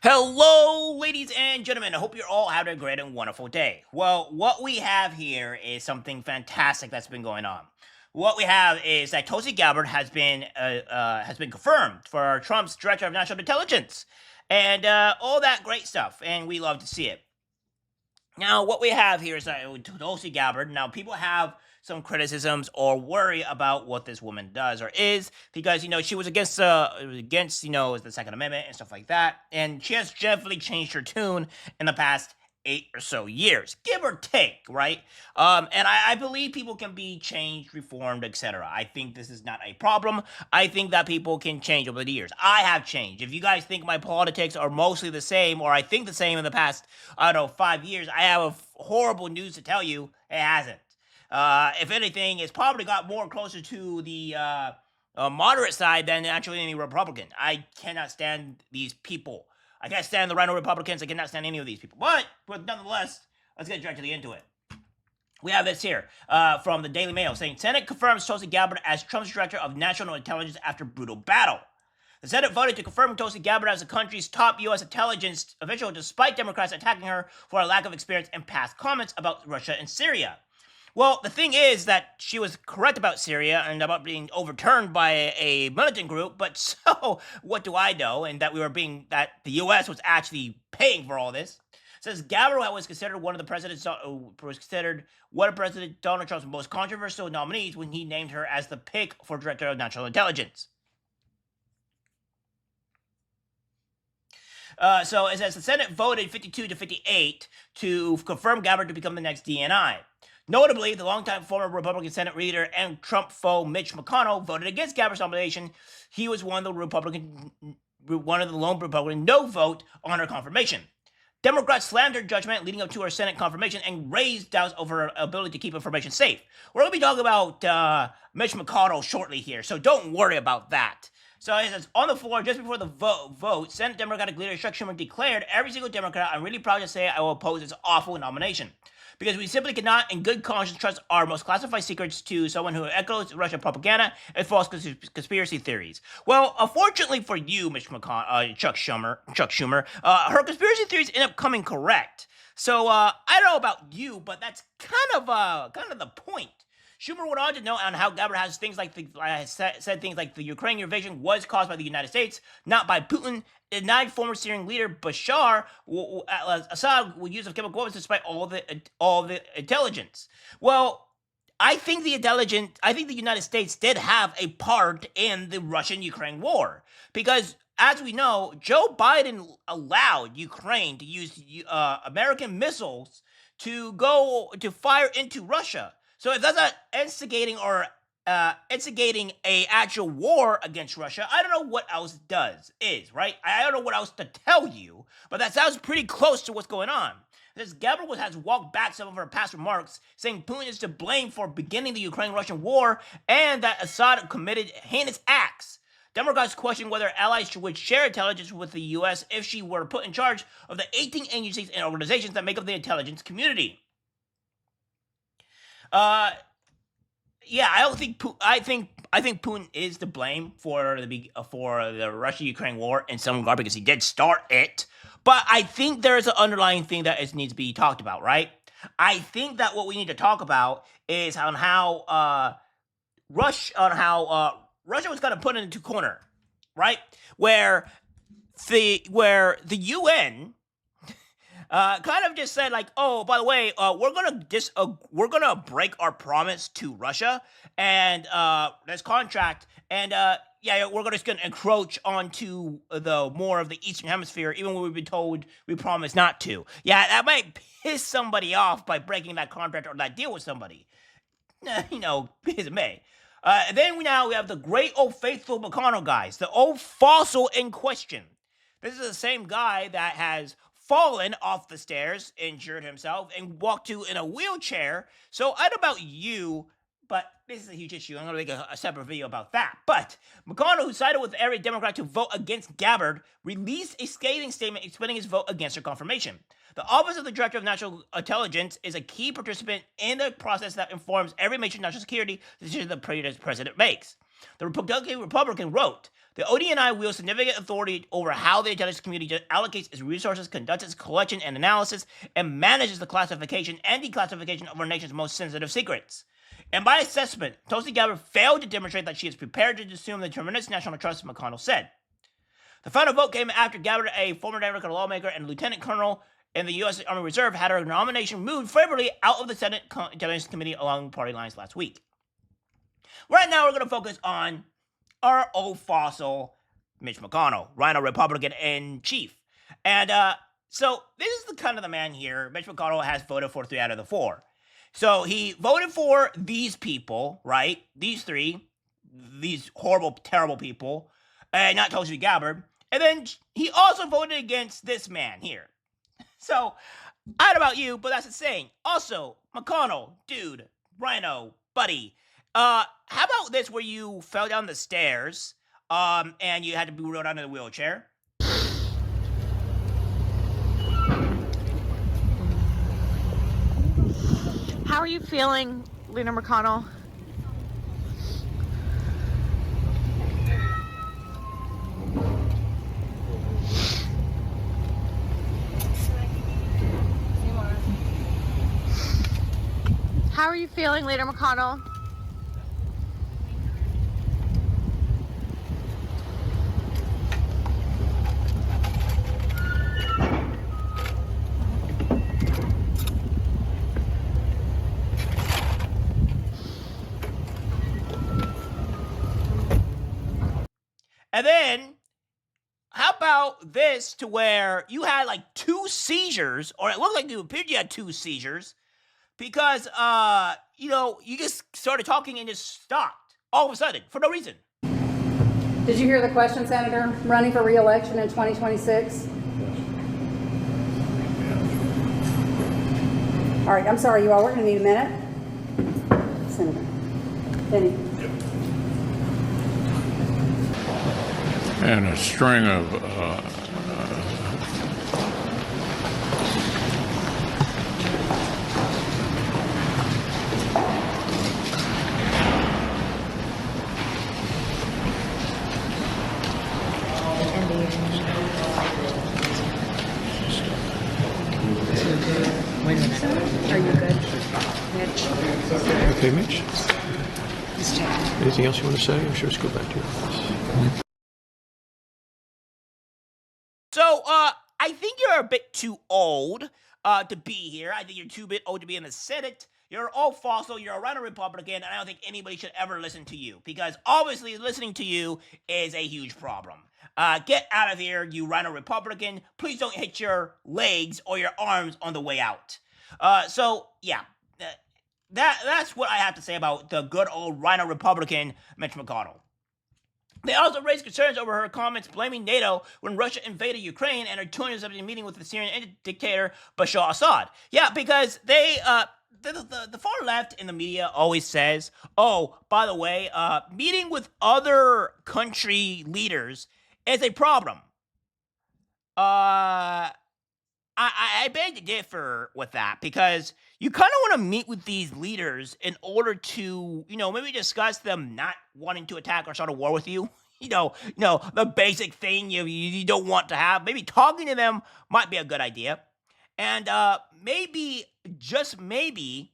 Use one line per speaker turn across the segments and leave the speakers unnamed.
Hello, ladies and gentlemen. I hope you're all having a great and wonderful day. Well, what we have here is something fantastic that's been going on. What we have is that Tulsi Gabbard has been confirmed for Trump's director of national intelligence, and all that great stuff, and we love to see it. Now, what we have here is that Tulsi Gabbard. Now, people have some criticisms or worry about what this woman does or is because she was against the Second Amendment and stuff like that, and she has definitely changed her tune in the past 8 or so years, give or take, right? And I believe people can be changed, reformed, etc. I think this is not a problem. I think that people can change over the years. I have changed. If you guys think my politics are mostly the same, or I think the same in the past, I don't know, 5 years, I have horrible news to tell you. It hasn't. If anything, it's probably got more closer to the moderate side than actually any Republican. I cannot stand these people. I can't stand the rhino Republicans. I cannot stand any of these people. But nonetheless, let's get directly into it. We have this here from the Daily Mail saying, Senate confirms Tulsi Gabbard as Trump's director of national intelligence after brutal battle. The Senate voted to confirm Tulsi Gabbard as the country's top U.S. intelligence official despite Democrats attacking her for a lack of experience and past comments about Russia and Syria. Well, the thing is that she was correct about Syria and about being overturned by a militant group, but so what do I know? And that that the U.S. was actually paying for all this. It says Gabbard was considered one of President Donald Trump's most controversial nominees when he named her as the pick for director of national intelligence. So it says the Senate voted 52-58 to confirm Gabbard to become the next DNI. Notably, the longtime former Republican Senate leader and Trump foe Mitch McConnell voted against Gabbard's nomination. He was one of the lone Republican no vote on her confirmation. Democrats slammed her judgment leading up to her Senate confirmation and raised doubts over her ability to keep information safe. We're going to be talking about Mitch McConnell shortly here, so don't worry about that. So it says, on the floor, just before the vote, Senate Democratic leader Chuck Schumer declared, every single Democrat, I'm really proud to say I will oppose this awful nomination. Because we simply cannot, in good conscience, trust our most classified secrets to someone who echoes Russian propaganda and false conspiracy theories. Well, unfortunately for you, Chuck Schumer, her conspiracy theories end up coming correct. So I don't know about you, but that's kind of the point. Schumer went on to note on how Gabbard has said things like the Ukraine invasion was caused by the United States, not by Putin. Denied former Syrian leader Bashar Assad with use of chemical weapons despite all the intelligence. Well, I think the United States did have a part in the Russian-Ukraine war because, as we know, Joe Biden allowed Ukraine to use American missiles to fire into Russia. So if that's not instigating a actual war against Russia, I don't know what else is, right? I don't know what else to tell you, but that sounds pretty close to what's going on. This Gabbard has walked back some of her past remarks, saying Putin is to blame for beginning the Ukraine-Russian war and that Assad committed heinous acts. Democrats question whether allies would share intelligence with the U.S. if she were put in charge of the 18 agencies and organizations that make up the intelligence community. Yeah, I think Putin is to blame for the Russia-Ukraine war in some regard because he did start it. But I think there's an underlying thing that needs to be talked about, right? I think that what we need to talk about is on how Russia was kind of put into a corner, right? Where the UN kind of just said like, oh, by the way, we're gonna break our promise to Russia and this contract, and we're just gonna encroach onto the more of the Eastern Hemisphere, even when we've been told we promised not to. Yeah, that might piss somebody off by breaking that contract or that deal with somebody. Piss it may. Then we have the great old faithful McConnell guys, the old fossil in question. This is the same guy that has fallen off the stairs, injured himself, and walked in a wheelchair. So I don't know about you, but this is a huge issue. I'm going to make a separate video about that. But McConnell, who sided with every Democrat to vote against Gabbard, released a scathing statement explaining his vote against her confirmation. The Office of the Director of National Intelligence is a key participant in the process that informs every major national security decision the president makes. The Republican wrote, the ODNI wields significant authority over how the intelligence community allocates its resources, conducts its collection and analysis, and manages the classification and declassification of our nation's most sensitive secrets. In my assessment, Tulsi Gabbard failed to demonstrate that she is prepared to assume the tremendous national trust, McConnell said. The final vote came after Gabbard, a former Democratic lawmaker and lieutenant colonel in the U.S. Army Reserve, had her nomination moved favorably out of the Senate Intelligence Committee along party lines last week. Right now, we're going to focus on our old fossil, Mitch McConnell, Rhino Republican in chief. And so this is the kind of the man here. Mitch McConnell has voted for 3 out of the 4. So he voted for these people, right? These 3, these horrible, terrible people, and not Tulsi Gabbard. And then he also voted against this man here. So, I don't know about you, but that's the saying. Also, McConnell, dude, Rhino, buddy, how about this where you fell down the stairs, and you had to be rode out in a wheelchair?
How are you feeling, Leader McConnell? How are you feeling, Leader McConnell?
And then, how about this to where you had like 2 seizures, or it looked like you appeared you had 2 seizures, because, you just started talking and just stopped all of a sudden for no reason.
Did you hear the question, Senator? Running for re-election in 2026? All right, I'm sorry, you all. We're going to need a minute. Senator. Benny.
And a string of
Are you good, Mitch?
Okay, Mitch. Anything else you want to say, or should we just go back to your office?
So, I think you're a bit too old to be here. I think you're too bit old to be in the Senate. You're all fossil. You're a Rhino Republican, and I don't think anybody should ever listen to you, because obviously listening to you is a huge problem. Get out of here, you Rhino Republican. Please don't hit your legs or your arms on the way out. That's what I have to say about the good old Rhino Republican, Mitch McConnell. They also raised concerns over her comments blaming NATO when Russia invaded Ukraine and her 270 meeting with the Syrian dictator Bashar Assad. Yeah, because they, the far left in the media always says, oh, by the way, meeting with other country leaders is a problem. I beg to differ with that, because you kind of want to meet with these leaders in order to, maybe discuss them not wanting to attack or start a war with you. The basic thing you don't want to have. Maybe talking to them might be a good idea. And maybe, just maybe,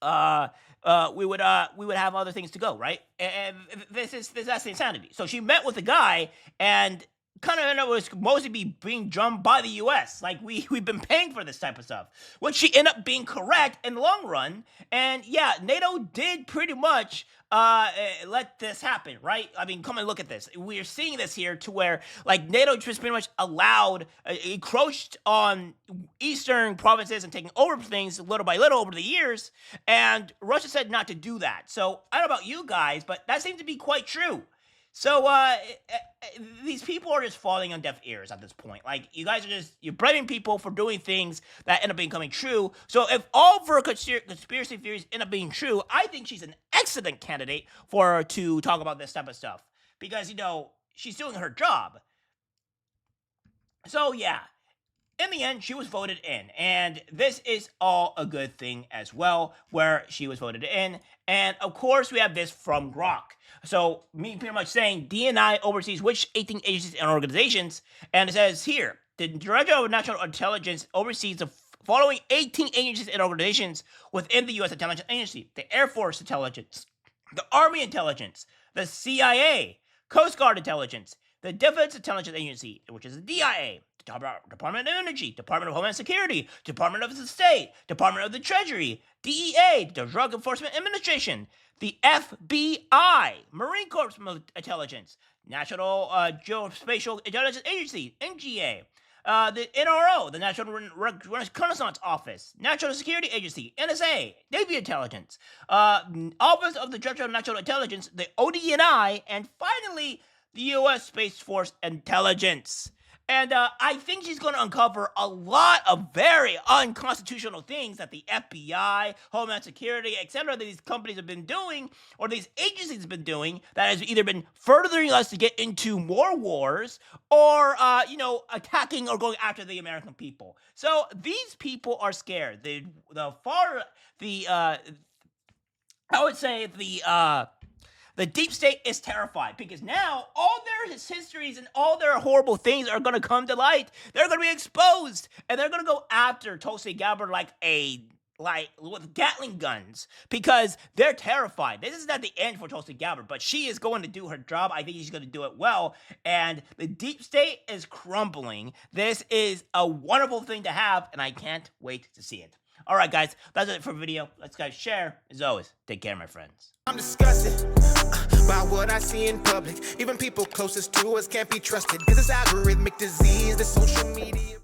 we would have other things to go, right? And that's the insanity. So she met with the guy, and kind of was mostly being drummed by the U.S. Like, we've been paying for this type of stuff, which she ended up being correct in the long run. And yeah, NATO did pretty much let this happen, right? I mean, come and look at this. We're seeing this here to where, like, NATO just pretty much allowed, encroached on eastern provinces and taking over things little by little over the years. And Russia said not to do that. So I don't know about you guys, but that seems to be quite true. So, these people are just falling on deaf ears at this point. Like, you guys are you're blaming people for doing things that end up becoming true. So, if all of her conspiracy theories end up being true, I think she's an excellent candidate for her to talk about this type of stuff. Because, she's doing her job. So, yeah. in the end, she was voted in. And this is all a good thing as well, where she was voted in. And of course, we have this from Grok. So, me pretty much saying DNI oversees which 18 agencies and organizations. And it says here, the Director of National Intelligence oversees the following 18 agencies and organizations within the U.S. Intelligence Agency: the Air Force Intelligence, the Army Intelligence, the CIA, Coast Guard Intelligence, the Defense Intelligence Agency, which is the DIA, the Department of Energy, Department of Homeland Security, Department of the State, Department of the Treasury, DEA, the Drug Enforcement Administration, the FBI, Marine Corps Intelligence, National Geospatial Intelligence Agency, NGA, the NRO, the National Reconnaissance Office, National Security Agency, NSA, Navy Intelligence, Office of the Director of National Intelligence, the ODNI, and finally, the U.S. Space Force Intelligence. And I think she's going to uncover a lot of very unconstitutional things that the FBI, Homeland Security, etc., that these companies have been doing, or these agencies have been doing, that has either been furthering us to get into more wars, or, attacking or going after the American people. So these people are scared. The deep state is terrified because now all their histories and all their horrible things are going to come to light. They're going to be exposed, and they're going to go after Tulsi Gabbard like with Gatling guns because they're terrified. This is not the end for Tulsi Gabbard, but she is going to do her job. I think she's going to do it well, and the deep state is crumbling. This is a wonderful thing to have, and I can't wait to see it. All right, guys, that's it for the video. Let's guys share. As always, take care, my friends.
I'm disgusted by what I see in public. Even people closest to us can't be trusted. This is algorithmic disease, the social media.